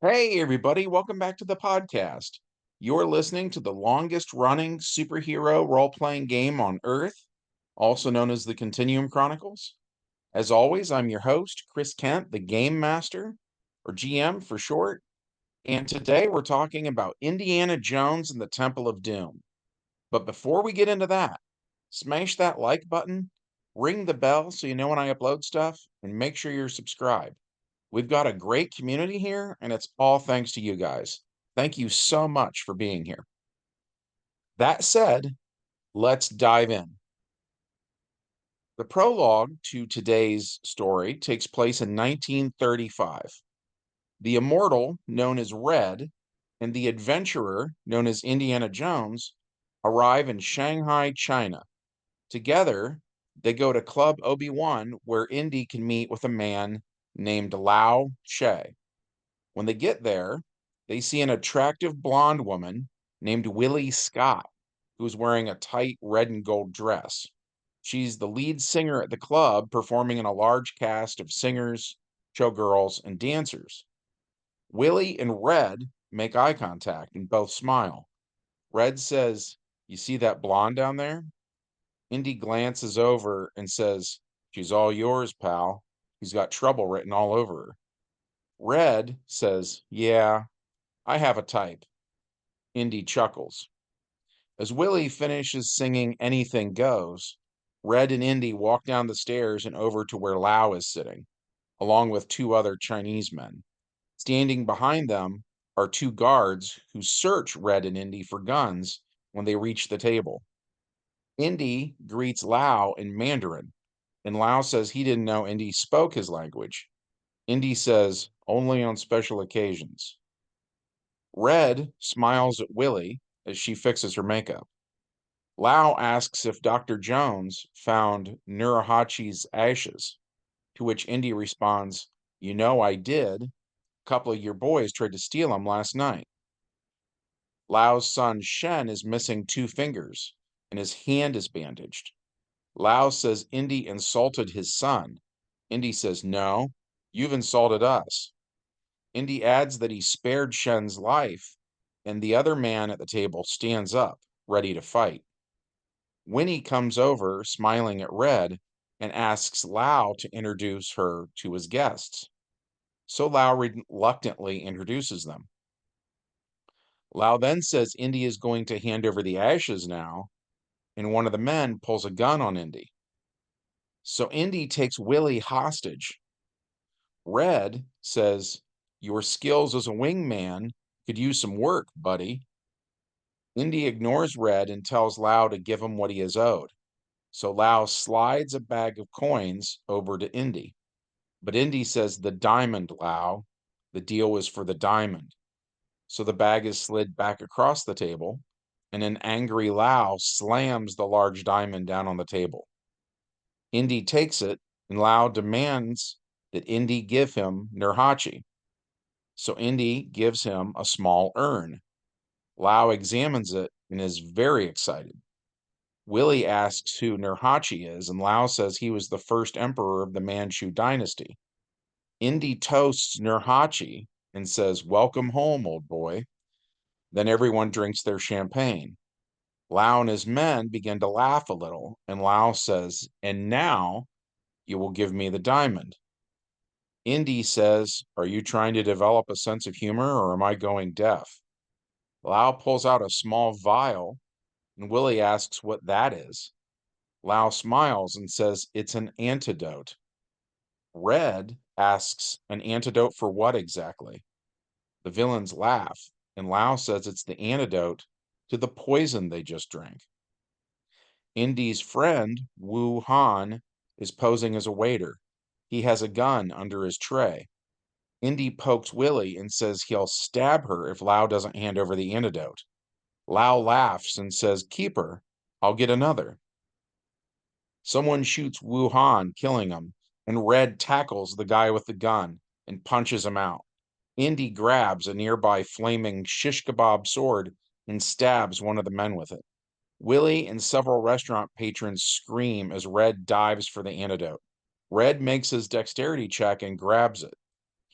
Hey, everybody, welcome back to the podcast. You're listening to the longest running superhero role playing game on Earth, also known as the Continuum Chronicles. As always, I'm your host, Chris Kent, the Game Master, or GM for short, and today we're talking about Indiana Jones and the Temple of Doom. But before we get into that, smash that like button, ring the bell so you know when I upload stuff, and make sure you're subscribed. We've got a great community here, and it's all thanks to you guys. Thank you so much for being here. That said, let's dive in. The prologue to today's story takes place in 1935. The immortal, known as Red, and the adventurer, known as Indiana Jones, arrive in Shanghai, China. Together, they go to Club Obi-Wan, where Indy can meet with a man named Lao Che. When they get there, they see an attractive blonde woman named Willie Scott, who's wearing a tight red and gold dress. She's the lead singer at the club, performing in a large cast of singers, showgirls, and dancers. Willie and Red make eye contact and both smile. Red says, "You see that blonde down there?" Indy glances over and says, "She's all yours, pal." He's got trouble written all over her. Red says, "Yeah, I have a type." Indy chuckles. As Willie finishes singing Anything Goes, Red and Indy walk down the stairs and over to where Lao is sitting, along with two other Chinese men. Standing behind them are two guards who search Red and Indy for guns when they reach the table. Indy greets Lao in Mandarin, and Lao says he didn't know Indy spoke his language. Indy says, "Only on special occasions." Red smiles at Willie as she fixes her makeup. Lau asks if Dr. Jones found Nurahachi's ashes, to which Indy responds, "You know I did. A couple of your boys tried to steal them last night." Lau's son Shen is missing two fingers, and his hand is bandaged. Lau says Indy insulted his son. Indy says, "No, you've insulted us." Indy adds that he spared Shen's life, and the other man at the table stands up, ready to fight. Winnie comes over, smiling at Red, and asks Lau to introduce her to his guests. So Lau reluctantly introduces them. Lau then says Indy is going to hand over the ashes now, and one of the men pulls a gun on Indy. So Indy takes Willie hostage. Red says, "Your skills as a wingman could use some work, buddy." Indy ignores Red and tells Lau to give him what he is owed. So Lau slides a bag of coins over to Indy. But Indy says, "The diamond, Lau. The deal was for the diamond." So the bag is slid back across the table, and an angry Lau slams the large diamond down on the table. Indy takes it, and Lau demands that Indy give him Nurhachi. So Indy gives him a small urn. Lau examines it and is very excited. Willie asks who Nurhachi is, and Lau says he was the first emperor of the Manchu dynasty. Indy toasts Nurhachi and says, "Welcome home, old boy." Then everyone drinks their champagne. Lau and his men begin to laugh a little, and Lau says, "And now you will give me the diamond." Indy says, "Are you trying to develop a sense of humor, or am I going deaf?" Lau pulls out a small vial, and Willie asks what that is. Lau smiles and says, "It's an antidote." Red asks, "An antidote for what exactly?" The villains laugh, and Lau says it's the antidote to the poison they just drank. Indy's friend, Wu Han, is posing as a waiter. He has a gun under his tray. Indy pokes Willie and says he'll stab her if Lau doesn't hand over the antidote. Lau laughs and says, "Keep her. I'll get another." Someone shoots Wu Han, killing him, and Red tackles the guy with the gun and punches him out. Indy grabs a nearby flaming shish kebab sword and stabs one of the men with it. Willie and several restaurant patrons scream as Red dives for the antidote. Red makes his dexterity check and grabs it.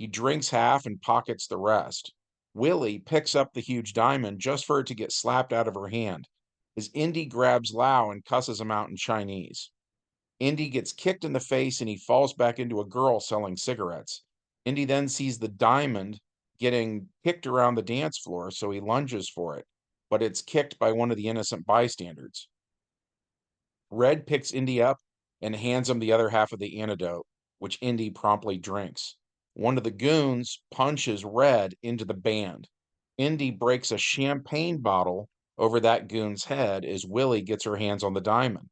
He drinks half and pockets the rest. Willie picks up the huge diamond just for it to get slapped out of her hand, as Indy grabs Lau and cusses him out in Chinese. Indy gets kicked in the face and he falls back into a girl selling cigarettes. Indy then sees the diamond getting kicked around the dance floor, so he lunges for it, but it's kicked by one of the innocent bystanders. Red picks Indy up and hands him the other half of the antidote, which Indy promptly drinks. One of the goons punches Red into the band. Indy breaks a champagne bottle over that goon's head as Willie gets her hands on the diamond.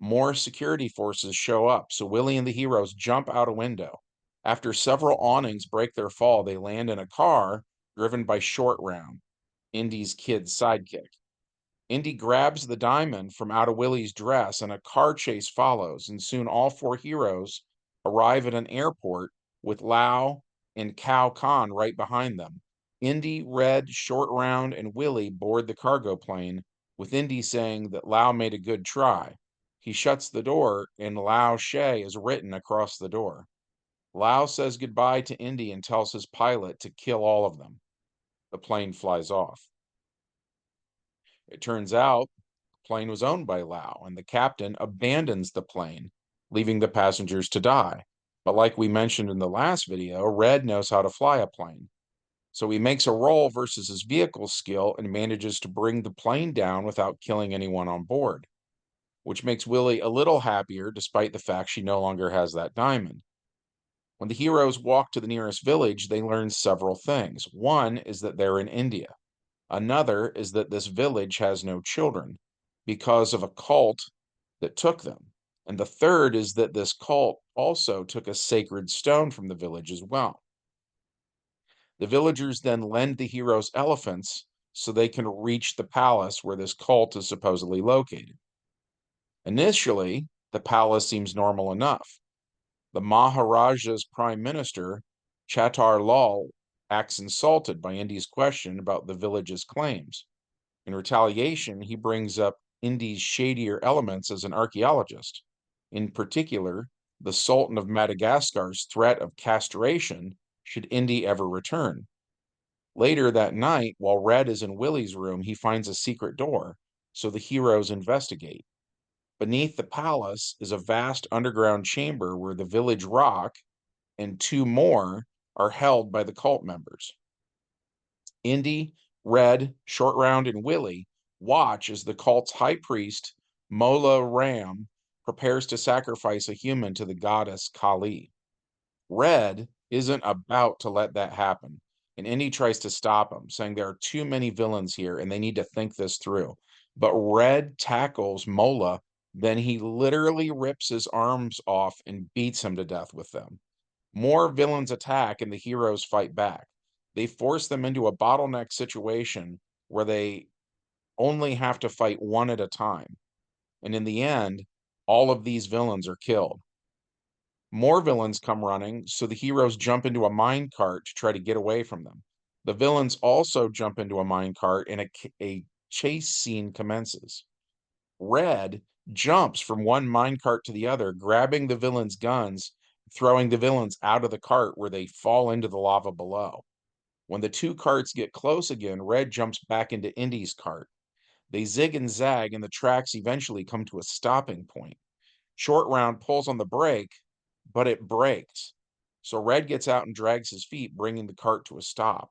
More security forces show up, so Willie and the heroes jump out a window. After several awnings break their fall, they land in a car driven by Short Round, Indy's kid's sidekick. Indy grabs the diamond from out of Willie's dress, and a car chase follows, and soon all four heroes arrive at an airport with Lau and Cao Kahn right behind them. Indy, Red, Short Round, and Willie board the cargo plane, with Indy saying that Lau made a good try. He shuts the door, and Lao She is written across the door. Lau says goodbye to Indy and tells his pilot to kill all of them. The plane flies off. It turns out the plane was owned by Lau, and the captain abandons the plane, leaving the passengers to die. But like we mentioned in the last video, Red knows how to fly a plane. So he makes a roll versus his vehicle skill and manages to bring the plane down without killing anyone on board, which makes Willie a little happier despite the fact she no longer has that diamond. When the heroes walk to the nearest village, they learn several things. One is that they're in India. Another is that this village has no children because of a cult that took them. And the third is that this cult also took a sacred stone from the village as well. The villagers then lend the heroes elephants so they can reach the palace where this cult is supposedly located. Initially, the palace seems normal enough. The Maharaja's prime minister, Chatar Lal, acts insulted by Indy's question about the village's claims. In retaliation, he brings up Indy's shadier elements as an archaeologist. In particular, the Sultan of Madagascar's threat of castration should Indy ever return. Later that night, while Red is in Willie's room, he finds a secret door, so the heroes investigate. Beneath the palace is a vast underground chamber where the village rock and two more are held by the cult members. Indy, Red, Short Round, and Willie watch as the cult's high priest, Mola Ram, prepares to sacrifice a human to the goddess Kali. Red isn't about to let that happen, and Indy tries to stop him, saying there are too many villains here and they need to think this through. But Red tackles Mola, then he literally rips his arms off and beats him to death with them. More villains attack and the heroes fight back. They force them into a bottleneck situation where they only have to fight one at a time. And in the end, all of these villains are killed. More villains come running, so the heroes jump into a mine cart to try to get away from them. The villains also jump into a mine cart and a chase scene commences. Red jumps from one mine cart to the other, grabbing the villains' guns, throwing the villains out of the cart where they fall into the lava below. When the two carts get close again, Red jumps back into Indy's cart. They zig and zag, and the tracks eventually come to a stopping point. Short Round pulls on the brake, but it breaks. So Red gets out and drags his feet, bringing the cart to a stop.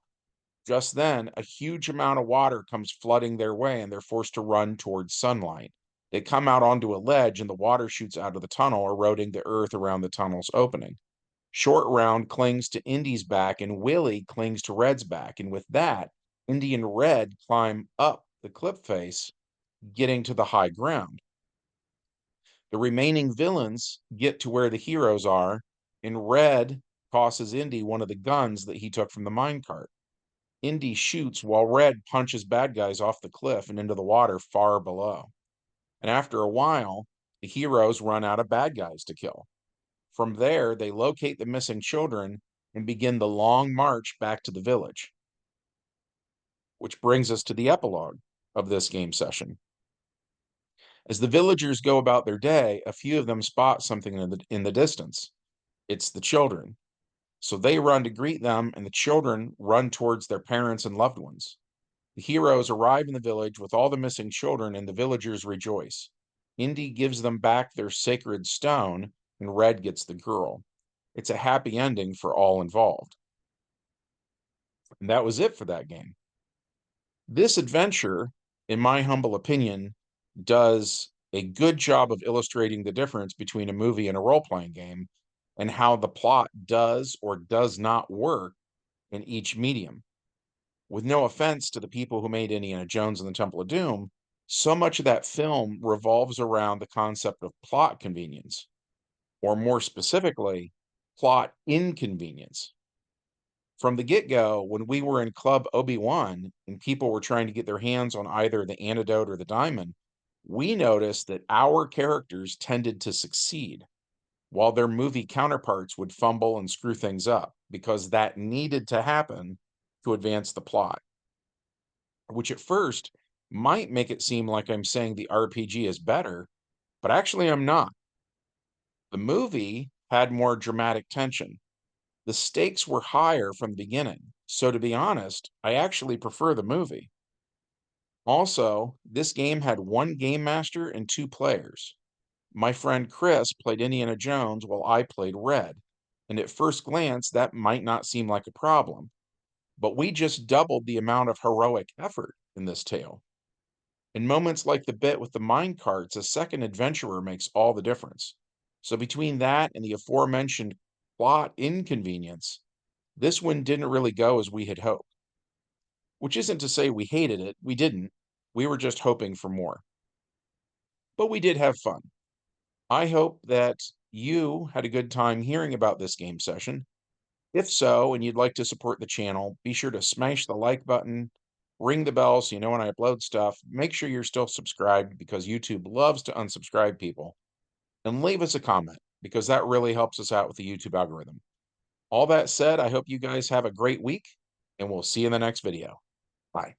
Just then, a huge amount of water comes flooding their way, and they're forced to run towards sunlight. They come out onto a ledge, and the water shoots out of the tunnel, eroding the earth around the tunnel's opening. Short Round clings to Indy's back, and Willie clings to Red's back. And with that, Indy and Red climb up the cliff face, getting to the high ground. The remaining villains get to where the heroes are, and Red tosses Indy one of the guns that he took from the minecart. Indy shoots while Red punches bad guys off the cliff and into the water far below. And after a while, the heroes run out of bad guys to kill. From there, they locate the missing children and begin the long march back to the village. Which brings us to the epilogue of this game session. As the villagers go about their day, a few of them spot something in the distance. It's the children. So they run to greet them, and the children run towards their parents and loved ones. The heroes arrive in the village with all the missing children, and the villagers rejoice. Indy gives them back their sacred stone, and Red gets the girl. It's a happy ending for all involved. And that was it for that game. This adventure, in my humble opinion, does a good job of illustrating the difference between a movie and a role playing game and how the plot does or does not work in each medium. With no offense to the people who made Indiana Jones and the Temple of Doom, so much of that film revolves around the concept of plot convenience, or more specifically, plot inconvenience. From the get go, when we were in Club Obi-Wan and people were trying to get their hands on either the antidote or the diamond, we noticed that our characters tended to succeed, while their movie counterparts would fumble and screw things up because that needed to happen to advance the plot, which at first might make it seem like I'm saying the RPG is better, but actually I'm not. The movie had more dramatic tension. The stakes were higher from the beginning. So to be honest, I actually prefer the movie. Also, this game had one game master and two players. My friend Chris played Indiana Jones while I played Red. And at first glance, that might not seem like a problem, but we just doubled the amount of heroic effort in this tale. In moments like the bit with the mine carts, a second adventurer makes all the difference. So between that and the aforementioned plot inconvenience, this one didn't really go as we had hoped. Which isn't to say we hated it, we didn't. We were just hoping for more. But we did have fun. I hope that you had a good time hearing about this game session. If so, and you'd like to support the channel, be sure to smash the like button, ring the bell so you know when I upload stuff. Make sure you're still subscribed because YouTube loves to unsubscribe people. And leave us a comment because that really helps us out with the YouTube algorithm. All that said, I hope you guys have a great week, and we'll see you in the next video. Bye.